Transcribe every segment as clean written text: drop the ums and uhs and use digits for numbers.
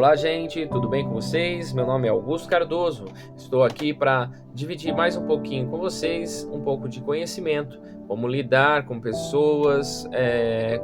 Olá, gente, tudo bem com vocês? Meu nome é Augusto Cardoso. Estou aqui para dividir mais um pouquinho com vocês um pouco de conhecimento, como lidar com pessoas,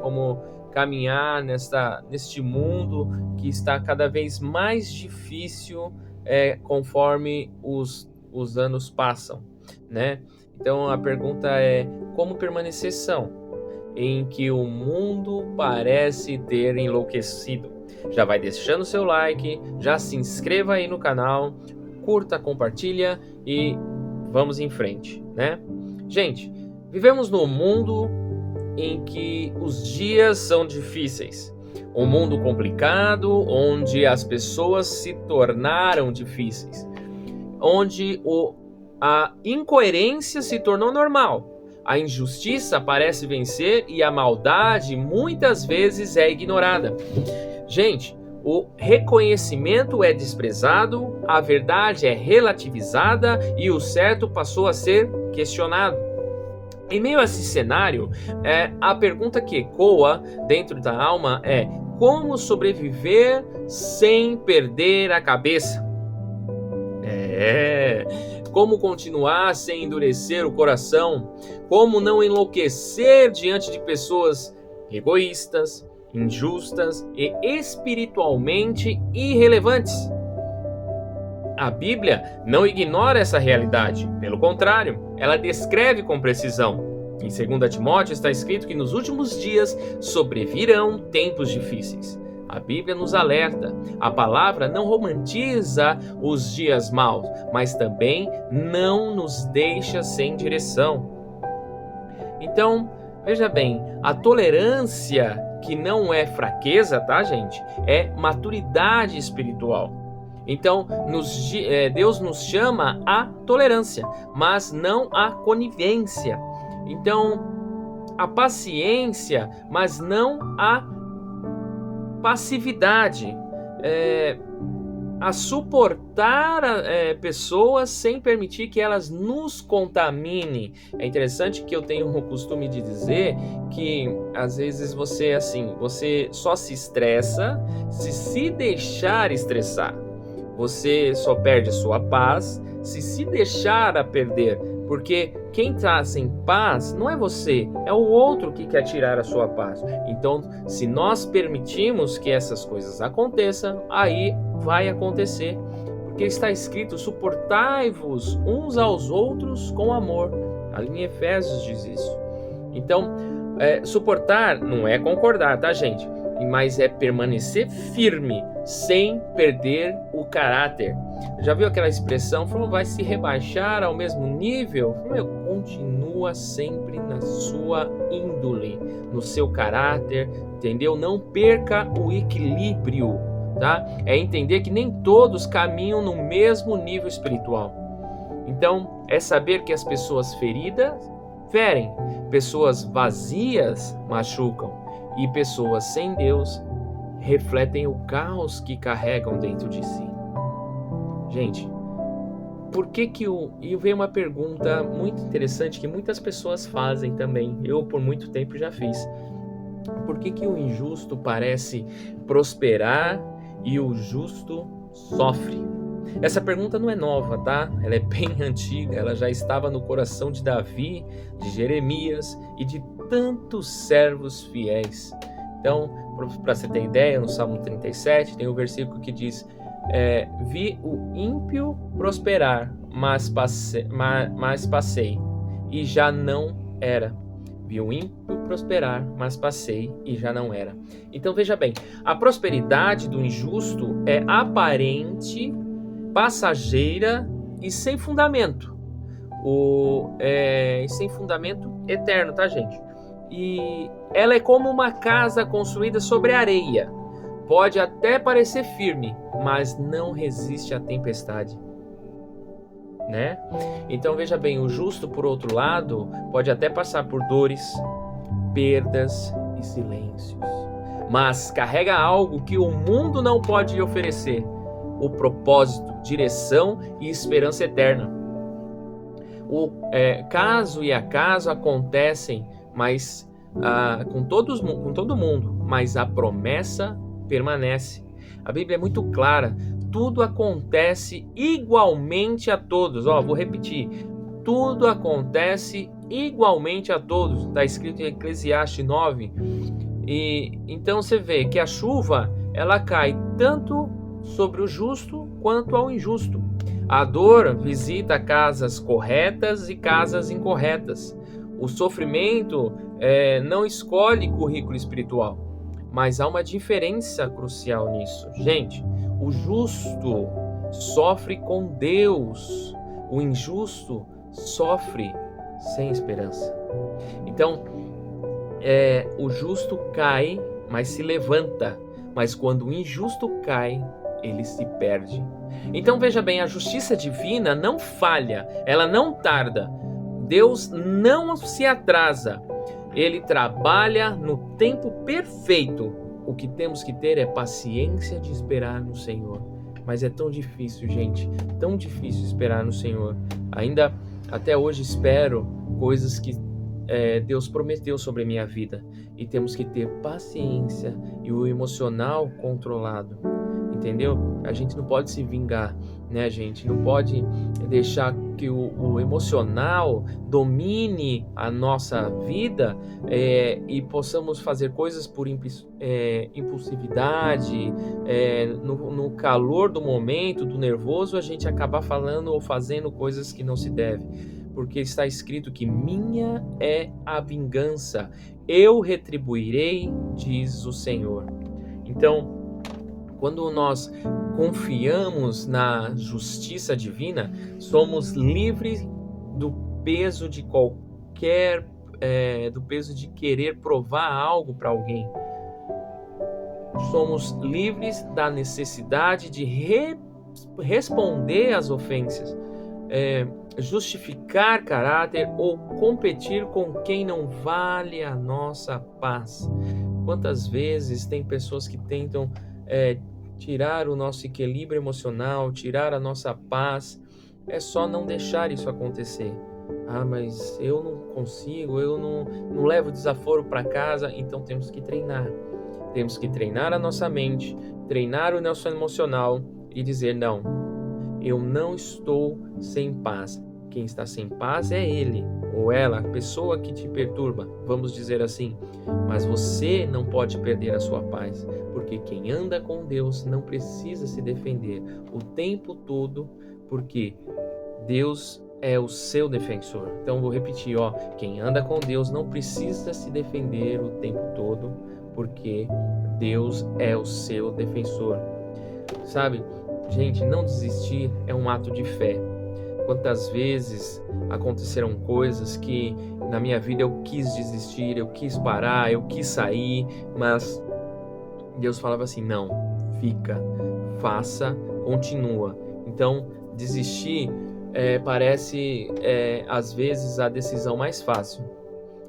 como caminhar neste mundo que está cada vez mais difícil conforme os anos passam, né? Então a pergunta é: como permanecer são em que o mundo parece ter enlouquecido? Já vai deixando seu like, já se inscreva aí no canal, curta, compartilha e vamos em frente, né? Gente, vivemos num mundo em que os dias são difíceis. Um mundo complicado, onde as pessoas se tornaram difíceis. Onde a incoerência se tornou normal. A injustiça parece vencer e a maldade muitas vezes é ignorada. Gente, o reconhecimento é desprezado, a verdade é relativizada e o certo passou a ser questionado. Em meio a esse cenário, a pergunta que ecoa dentro da alma é: como sobreviver sem perder a cabeça? Como continuar sem endurecer o coração? Como não enlouquecer diante de pessoas egoístas, injustas e espiritualmente irrelevantes? A Bíblia não ignora essa realidade, pelo contrário, ela descreve com precisão. Em 2 Timóteo está escrito que nos últimos dias sobrevirão tempos difíceis. A Bíblia nos alerta. A palavra não romantiza os dias maus, mas também não nos deixa sem direção. Então, veja bem, a tolerância, que não é fraqueza, tá, gente? É maturidade espiritual. Então, Deus nos chama à tolerância, mas não à conivência. Então, a paciência, mas não a passividade. A suportar pessoas sem permitir que elas nos contaminem. É interessante que eu tenho o costume de dizer que às vezes você só se estressa se deixar estressar. Você só perde a sua paz se deixar a perder, porque quem está sem paz não é você, é o outro que quer tirar a sua paz. Então, se nós permitimos que essas coisas aconteçam, aí vai acontecer, porque está escrito: suportai-vos uns aos outros com amor. Ali em Efésios diz isso. Então, suportar não é concordar, tá, gente? Mas é permanecer firme, sem perder o caráter. Já viu aquela expressão? Vai se rebaixar ao mesmo nível? Continua sempre na sua índole, no seu caráter, entendeu? Não perca o equilíbrio, tá? É entender que nem todos caminham no mesmo nível espiritual. Então, é saber que as pessoas feridas ferem, pessoas vazias machucam, e pessoas sem Deus refletem o caos que carregam dentro de si. Gente, por que e veio uma pergunta muito interessante que muitas pessoas fazem também, eu por muito tempo já fiz. Por que o injusto parece prosperar e o justo sofre? Essa pergunta não é nova, tá? Ela é bem antiga, ela já estava no coração de Davi, de Jeremias e de tantos servos fiéis. Então, para você ter ideia, no Salmo 37 tem um versículo que diz: vi o ímpio prosperar, mas passei e já não era. Vi o ímpio prosperar, mas passei e já não era. Então veja bem, a prosperidade do injusto é aparente, passageira e sem fundamento. Sem fundamento eterno, tá, gente? E ela é como uma casa construída sobre areia. Pode até parecer firme, mas não resiste à tempestade, né? Então veja bem, o justo, por outro lado, pode até passar por dores, perdas e silêncios, mas carrega algo que o mundo não pode lhe oferecer: o propósito, direção e esperança eterna. Caso e acaso acontecem, mas com todo mundo, mas a promessa permanece. A Bíblia é muito clara. Tudo acontece igualmente a todos. Vou repetir. Tudo acontece igualmente a todos. Está escrito em Eclesiastes 9. E então você vê que a chuva, ela cai tanto sobre o justo quanto ao injusto. A dor visita casas corretas e casas incorretas. O sofrimento não escolhe currículo espiritual, mas há uma diferença crucial nisso. Gente, o justo sofre com Deus, o injusto sofre sem esperança. Então, o justo cai, mas se levanta, mas quando o injusto cai, ele se perde. Então veja bem, a justiça divina não falha, ela não tarda. Deus não se atrasa, ele trabalha no tempo perfeito. O que temos que ter é paciência de esperar no Senhor. Mas é tão difícil, gente, tão difícil esperar no Senhor. Ainda até hoje espero coisas que Deus prometeu sobre a minha vida, e temos que ter paciência e o emocional controlado, entendeu? A gente não pode se vingar, né, gente? Não pode deixar que o emocional domine a nossa vida e possamos fazer coisas por impulsividade, no calor do momento, do nervoso, a gente acabar falando ou fazendo coisas que não se deve. Porque está escrito que minha é a vingança, eu retribuirei, diz o Senhor. Então, quando nós confiamos na justiça divina, somos livres do peso de do peso de querer provar algo para alguém. Somos livres da necessidade de responder às ofensas. Justificar caráter ou competir com quem não vale a nossa paz. Quantas vezes tem pessoas que tentam tirar o nosso equilíbrio emocional, tirar a nossa paz? É só não deixar isso acontecer. Mas eu não consigo, eu não levo desaforo para casa. Então temos que treinar. Temos que treinar a nossa mente, treinar o nosso emocional e dizer: não, eu não estou sem paz. Quem está sem paz é ele ou ela, a pessoa que te perturba, vamos dizer assim. Mas você não pode perder a sua paz, porque quem anda com Deus não precisa se defender o tempo todo, porque Deus é o seu defensor. Então vou repetir, quem anda com Deus não precisa se defender o tempo todo, porque Deus é o seu defensor. Sabe? Gente, não desistir é um ato de fé. Quantas vezes aconteceram coisas que na minha vida eu quis desistir, eu quis parar, eu quis sair, mas Deus falava assim: não, fica, faça, continua. Então, desistir parece às vezes a decisão mais fácil,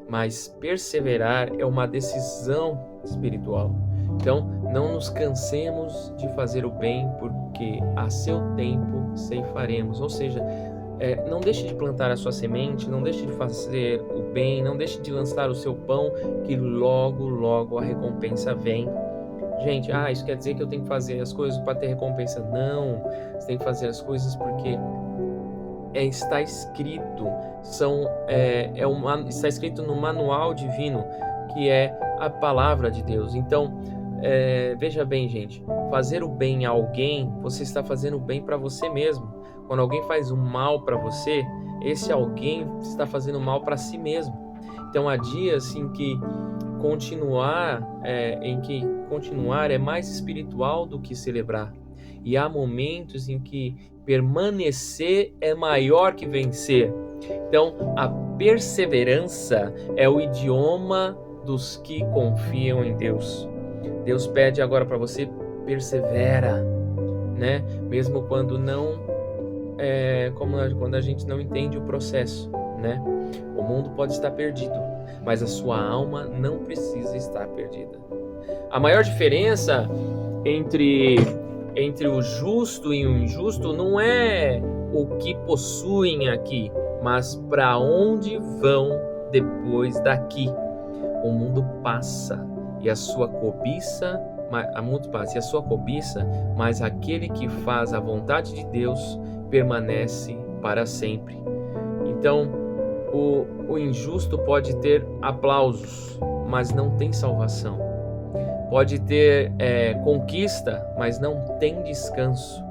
mas perseverar é uma decisão espiritual. Então, não nos cansemos de fazer o bem, porque a seu tempo ceifaremos. Ou seja, não deixe de plantar a sua semente, não deixe de fazer o bem, não deixe de lançar o seu pão, que logo, logo a recompensa vem. Gente, isso quer dizer que eu tenho que fazer as coisas para ter recompensa? Não, você tem que fazer as coisas porque está escrito, está escrito no manual divino, que é a palavra de Deus. Então, veja bem, gente, fazer o bem a alguém, você está fazendo o bem para você mesmo. Quando alguém faz o mal para você, esse alguém está fazendo mal para si mesmo. Então há dias em que continuar é mais espiritual do que celebrar, e há momentos em que permanecer é maior que vencer. Então a perseverança é o idioma dos que confiam em Deus. Deus pede agora para você: persevera, né? Mesmo quando quando a gente não entende o processo, né? O mundo pode estar perdido, mas a sua alma não precisa estar perdida. A maior diferença entre o justo e o injusto não é o que possuem aqui, mas para onde vão depois daqui. O mundo passa e a sua cobiça e a sua cobiça, mas aquele que faz a vontade de Deus permanece para sempre. Então, o injusto pode ter aplausos, mas não tem salvação. Pode ter conquista, mas não tem descanso.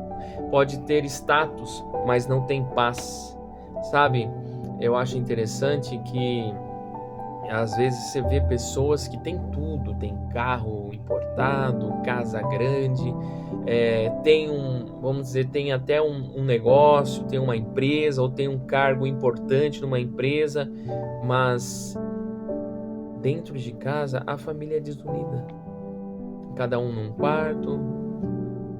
Pode ter status, mas não tem paz. Sabe, eu acho interessante que às vezes você vê pessoas que têm tudo, tem carro importado, casa grande, vamos dizer, tem até um negócio, tem uma empresa ou tem um cargo importante numa empresa, mas dentro de casa a família é desunida. Cada um num quarto,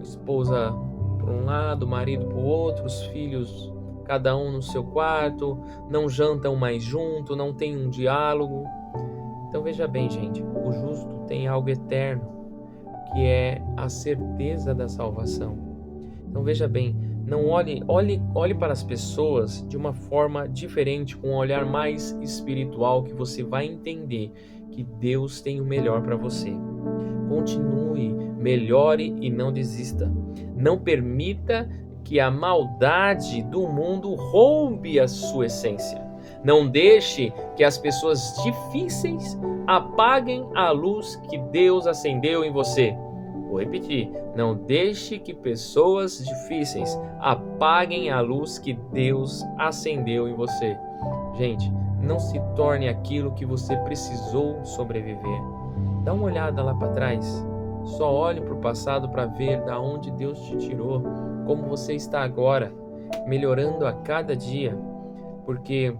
esposa para um lado, marido para o outro, os filhos cada um no seu quarto, não jantam mais junto, não tem um diálogo. Então veja bem, gente, o justo tem algo eterno, que é a certeza da salvação. Então veja bem, não olhe para as pessoas de uma forma diferente, com um olhar mais espiritual, que você vai entender que Deus tem o melhor para você. Continue, melhore e não desista. Não permita que a maldade do mundo roube a sua essência. Não deixe que as pessoas difíceis apaguem a luz que Deus acendeu em você. Vou repetir, não deixe que pessoas difíceis apaguem a luz que Deus acendeu em você. Gente, não se torne aquilo que você precisou sobreviver. Dá uma olhada lá para trás. Só olhe para o passado para ver da onde Deus te tirou, como você está agora, melhorando a cada dia, porque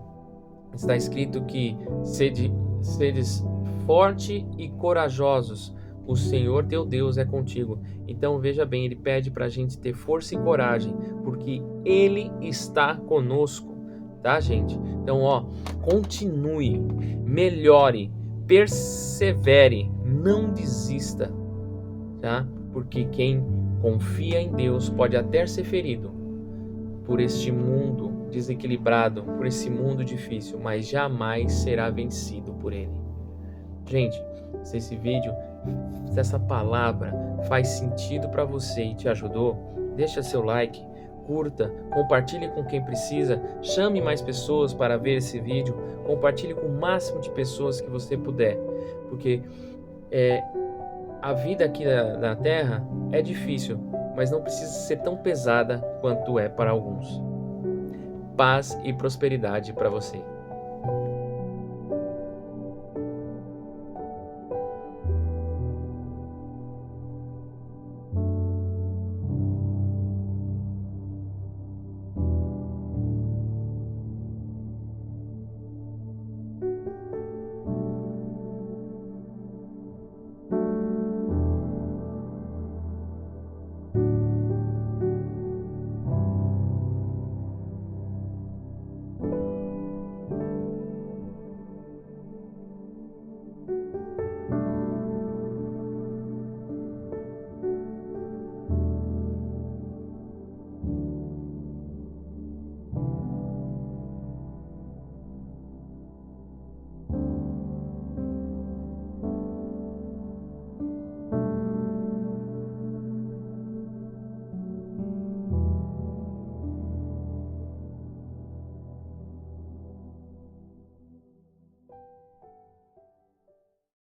está escrito que sedes forte e corajosos, o Senhor teu Deus é contigo. Então veja bem, Ele pede para a gente ter força e coragem, porque Ele está conosco, tá, gente? Então, continue, melhore, persevere, não desista, tá? Porque quem confia em Deus pode até ser ferido por este mundo desequilibrado, por esse mundo difícil, mas jamais será vencido por ele. Gente, se esse vídeo, se essa palavra faz sentido para você e te ajudou, deixa seu like, curta, compartilhe com quem precisa, chame mais pessoas para ver esse vídeo, compartilhe com o máximo de pessoas que você puder, porque a vida aqui na Terra é difícil, mas não precisa ser tão pesada quanto é para alguns. Paz e prosperidade para você.